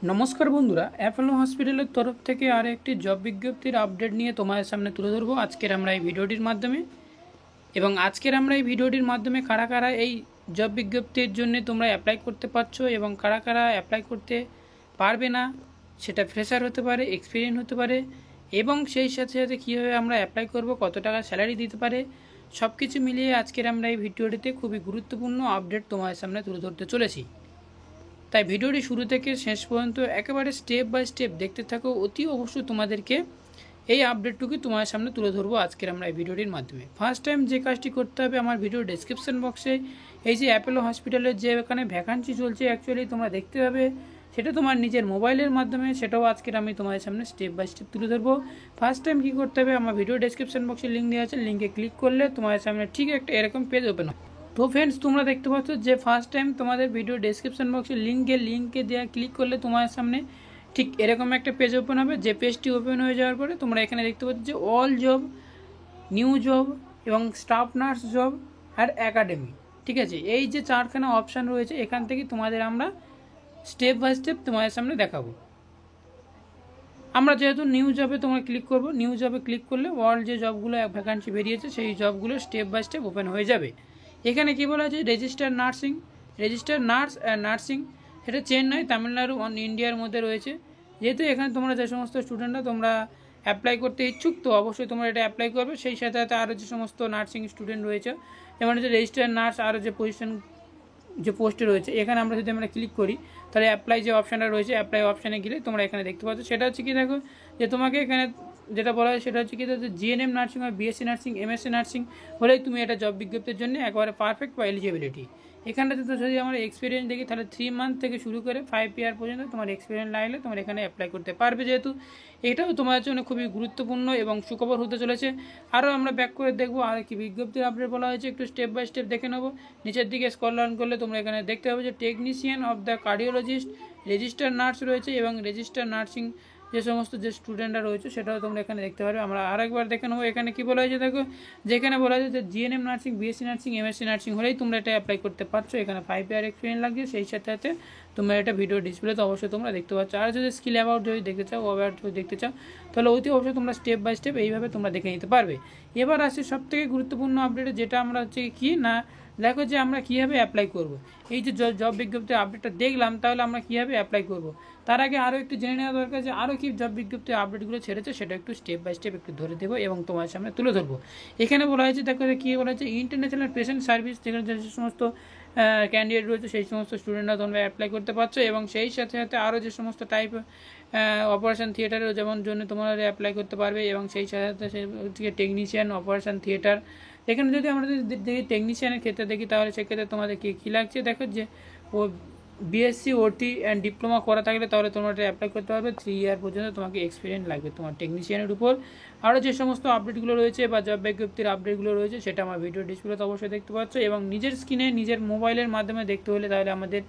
নমস্কার বন্ধুরা, অ্যাপোলো হসপিটালের তরফ থেকে আর একটি জব বিজ্ঞপ্তির আপডেট নিয়ে তোমাদের সামনে তুলে ধরবো আজকের আমরা এই ভিডিওটির মাধ্যমে। এবং আজকের আমরা এই ভিডিওটির মাধ্যমে কারা কারা এই জব বিজ্ঞপ্তির জন্য তোমরা অ্যাপ্লাই করতে পারছো এবং কারা কারা অ্যাপ্লাই করতে পারবে না, সেটা ফ্রেশার হতে পারে, এক্সপিরিয়েন্স হতে পারে, এবং সেই সাথে সাথে কীভাবে আমরা অ্যাপ্লাই করব, কত টাকা স্যালারি দিতে পারে, সব কিছু মিলিয়ে আজকের আমরা এই ভিডিওটিতে খুবই গুরুত্বপূর্ণ আপডেট তোমাদের সামনে তুলে ধরতে চলেছি। তাই ভিডিওটি শুরু থেকে শেষ পর্যন্ত একেবারে স্টেপ বাই স্টেপ দেখতে থাকো। অতি অবশ্যই তোমাদেরকে এই আপডেটটুকু তোমার সামনে তুলে ধরবো আজকের আমরা এই ভিডিওটির মাধ্যমে। ফার্স্ট টাইম যে কাজটি করতে হবে, আমার ভিডিও ডেসক্রিপশন বক্সে এই যে অ্যাপোলো হসপিটালের যে এখানে ভ্যাকান্সি চলছে অ্যাকচুয়ালি তোমরা দেখতে পাবে, সেটা তোমার নিজের মোবাইলের মাধ্যমে, সেটাও আজকের আমি তোমাদের সামনে স্টেপ বাই স্টেপ তুলে ধরবো। ফার্স্ট টাইম কী করতে হবে, আমার ভিডিও ডেসক্রিপশন বক্সে লিঙ্ক দেওয়া আছে, লিঙ্কে ক্লিক করলে তোমাদের সামনে ঠিক একটা এরকম পেজ ওপেন হয়। তো ফ্রেন্ডস, তোমরা দেখতে পাচ্ছ যে ফার্স্ট টাইম তোমাদের ভিডিও ডেসক্রিপশন বক্সে লিঙ্কে দেওয়া ক্লিক করলে তোমার সামনে ঠিক এরকম একটা পেজ ওপেন হবে। যে পেজটি ওপেন হয়ে যাওয়ার পরে তোমরা এখানে দেখতে পাচ্ছ যে অল জব, নিউ জব এবং স্টাফ নার্স জব আর একাডেমি, ঠিক আছে, এই যে চারখানা অপশান রয়েছে এখান থেকে তোমাদের আমরা স্টেপ বাই স্টেপ তোমাদের সামনে দেখাবো। আমরা যেহেতু নিউ জবে তোমরা ক্লিক করবো, নিউ জবে ক্লিক করলে অল যে জবগুলো ভ্যাকান্সি বেরিয়েছে সেই জবগুলো স্টেপ বাই স্টেপ ওপেন হয়ে যাবে। এখানে কী বলা আছে, রেজিস্টার নার্স নার্সিং, সেটা চেন্নাই, তামিলনাড়ু, ইন্ডিয়ার মধ্যে রয়েছে। যেহেতু এখানে তোমরা যে সমস্ত স্টুডেন্টরা তোমরা অ্যাপ্লাই করতে ইচ্ছুক, তো অবশ্যই তোমরা এটা অ্যাপ্লাই করবে। সেই সাথে সাথে আরও যে সমস্ত নার্সিং স্টুডেন্ট রয়েছে, যেমন হচ্ছে রেজিস্টার নার্স, আরও যে যে পোস্টে রয়েছে, এখানে আমরা যদি আমরা ক্লিক করি তাহলে অ্যাপ্লাই যে অপশানটা রয়েছে, অ্যাপ্লাই অপশানে গেলে তোমরা এখানে দেখতে পাচ্ছ। সেটা হচ্ছে কি, দেখো যে তোমাকে এখানে যেটা বলা হয় সেটা হচ্ছে কি, জিএনএম নার্সিং বা বিএসসি নার্সিং, এমএসসি নার্সিং হলেই তুমি এটা জব বিজ্ঞপ্তির জন্য একেবারে পারফেক্ট বা এলিজিবিলিটি। এখানটাতে তো যদি আমরা এক্সপিরিয়েন্স দেখি তাহলে 3 মান্থ থেকে শুরু করে 5 ইয়ার পর্যন্ত তোমার এক্সপিরিয়েন্স লাগলে তোমার এখানে অ্যাপ্লাই করতে পারবে। যেহেতু এটাও তোমার জন্য খুবই গুরুত্বপূর্ণ এবং সুখবর হতে চলেছে। আরও আমরা ব্যাক করে দেখবো আর কি বিজ্ঞপ্তির আপডেট বলা হয়েছে, একটু স্টেপ বাই স্টেপ দেখে নেবো। নিচের দিকে স্ক্রল ডাউন করলে তোমরা এখানে দেখতে পাবে যে technician of the cardiologist, register nurse রয়েছে এবং রেজিস্টার নার্সিং যে সমস্ত যে স্টুডেন্টরা রয়েছে সেটাও তোমরা এখানে দেখতে পারবে। আমরা আরেকবার দেখে নেবো এখানে কী বলা হয়েছে, দেখো যেখানে বলা হয়েছে যে GNM nursing, BSc nursing, MSc nursing হলেই তোমরা এটা অ্যাপ্লাই করতে পারছো। এখানে 5 ইয়ার এক্সপিরিয়েন্স লাগছে। সেই সাথে সাথে তোমরা এটা ভিডিও ডিসপ্লেতে অবশ্যই তোমরা দেখতে পাচ্ছ। আর যদি স্কিল অ্যাবাউট যদি দেখতে চাও, অ্যাবাউট যদি দেখতে চাও, তাহলে অতি অবশ্যই তোমরা স্টেপ বাই স্টেপ এইভাবে তোমরা দেখে নিতে পারবে। এবার আসছে সবথেকে গুরুত্বপূর্ণ আপডেটে, যেটা আমরা হচ্ছে কি না, দেখো যে আমরা কীভাবে অ্যাপ্লাই করব। এই যে জব বিজ্ঞপ্তির আপডেটটা দেখলাম, তাহলে আমরা কীভাবে অ্যাপ্লাই করব তার আগে আরও একটু জেনে নেওয়া দরকার যে আরও কি জব বিজ্ঞপ্তির আপডেটগুলো ছেড়েছে, সেটা একটু স্টেপ বাই স্টেপ একটু ধরে দেবো এবং তোমার সামনে তুলে ধরবো। এখানে বলা হয়েছে, দেখো কী বলা হয়েছে, ইন্টারন্যাশনাল পেশেন্ট সার্ভিস, যেখানে যে সমস্ত ক্যান্ডিডেট রয়েছে সেই সমস্ত স্টুডেন্টরা তোমরা অ্যাপ্লাই করতে পারছো। এবং সেই সাথে সাথে আরও যে সমস্ত টাইপ অপারেশন থিয়েটারের যেমন জন্য তোমরা অ্যাপ্লাই করতে পারবে। এবং সেই সাথে সাথে সেই টেকনিশিয়ান অপারেশন থিয়েটার, এখানে যদি আমরা যদি দেখি টেকনিশিয়ানের ক্ষেত্রে দেখি, তাহলে সেক্ষেত্রে তোমাদের কী লাগছে, দেখো যে ও বিএসসি ওটি অ্যান্ড ডিপ্লোমা করা থাকলে তাহলে তোমরা এটা অ্যাপ্লাই করতে পারবে। 3 ইয়ার পর্যন্ত তোমাকে এক্সপিরিয়েন্স লাগবে তোমার টেকনিশিয়ানের উপর। আরও যে সমস্ত আপডেটগুলো রয়েছে বা জব বিজ্ঞপ্তির আপডেটগুলো রয়েছে সেটা আমার ভিডিও ডিসপ্লেতে অবশ্যই দেখতে পাচ্ছ। এবং নিজের স্ক্রিনে নিজের মোবাইলের মাধ্যমে দেখতে হলে তাহলে আমাদের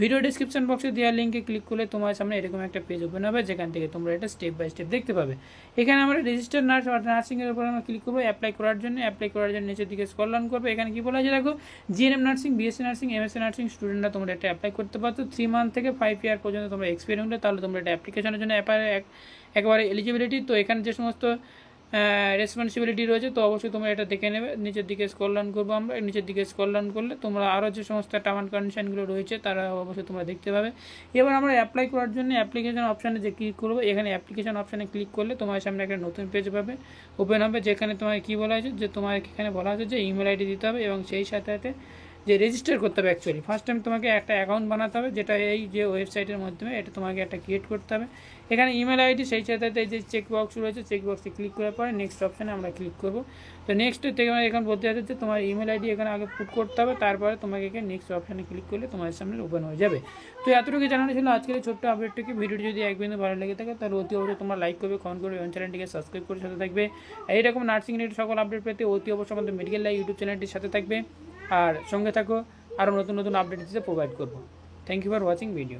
ভিডিও ডিসক্রিপশন বক্সে দেওয়া লিঙ্কে ক্লিক করলে তোমার সামনে এরকম একটা পেজ ওপেন হবে, যেখান থেকে তোমরা এটা স্টেপ বাই স্টেপ দেখতে পাবে। এখানে আমরা রেজিস্টার নার্স বা নার্সিংয়ের উপর আমরা ক্লিক করবো অ্যাপ্লাই করার জন্য। নিচের দিকে স্ক্রল ডাউন করবে, এখানে কী বলা আছে, দেখো GNM nursing, BSc nursing, MSc nursing স্টুডেন্টরা তোমরা এটা অ্যাপ্লাই করতে পারছো। 3 মান্থ থেকে 5 ইয়ার পর্যন্ত তোমরা এক্সপিরিয়েন্স হলে তাহলে তোমরা এটা অ্যাপ্লিকেশনের জন্য একেবারে এলিজিবিলিটি। তো এখানে যে সমস্ত রেসপন্সিবিলিটি রয়েছে তো অবশ্যই তোমরা এটা দেখে নেবে। নিচের দিকে স্ক্রল ডাউন করবো আমরা, নিচের দিকে স্ক্রল ডাউন করলে তোমরা আরও যে সমস্ত টার্ম অ্যান্ড কন্ডিশনগুলো রয়েছে তারা অবশ্যই তোমরা দেখতে পাবে। এবার আমরা অ্যাপ্লাই করার জন্য অ্যাপ্লিকেশন অপশানে যে ক্লিক করবো, এখানে অ্যাপ্লিকেশন অপশানে ক্লিক করলে তোমার সামনে একটা নতুন পেজ পাবে ওপেন হবে, যেখানে তোমার কী বলা হয়েছে যে তোমার এখানে বলা হয়েছে যে ইমেল আইডি দিতে হবে এবং সেই সাথে সাথে যে রেজিস্টার করতে হবে। অ্যাকচুয়ালি ফার্স্ট টাইম তোমাকে একটা অ্যাকাউন্ট বানাতে হবে, যেটা এই যে ওয়েবসাইটের মাধ্যমে এটা তোমাকে একটা ক্রিয়েট করতে হবে। এখানে ইমেল আইডি, সেই সাথে এই যে চেক বক্স রয়েছে, চেক বক্সে ক্লিক করার পরে নেক্সট অপশানে আমরা ক্লিক করব। তো নেক্সট থেকে আমরা এখানে বলতে যাচ্ছে যে তোমার ইমেল আইডি এখানে আগে পুট করতে হবে, তারপরে তোমাকে এখানে নেক্সট অপশানে ক্লিক করলে তোমার সামনে ওপেন হয়ে যাবে। তো এতটুকু জানানো ছিল আজকের এই ছোট্ট আপডেটটিকে। ভিডিওটি যদি এক বিন্দু ভালো লেগে থাকে তাহলে অতি অবশ্যই তোমরা লাইক করবে, কমেন্ট করবে এবং চ্যানেলটিকে সাবস্ক্রাইব করে সাথে থাকবে। এইরকম নার্সিং রিলেটেড সকল আপডেট পেতে অতি অবশ্যই আমাদের মেডিকেল লাইভ ইউটিউব চ্যানেলটির সাথে থাকবে আর সঙ্গে থাকো, আরও নতুন নতুন আপডেট দিতে প্রোভাইড করবো। Thank you for watching video.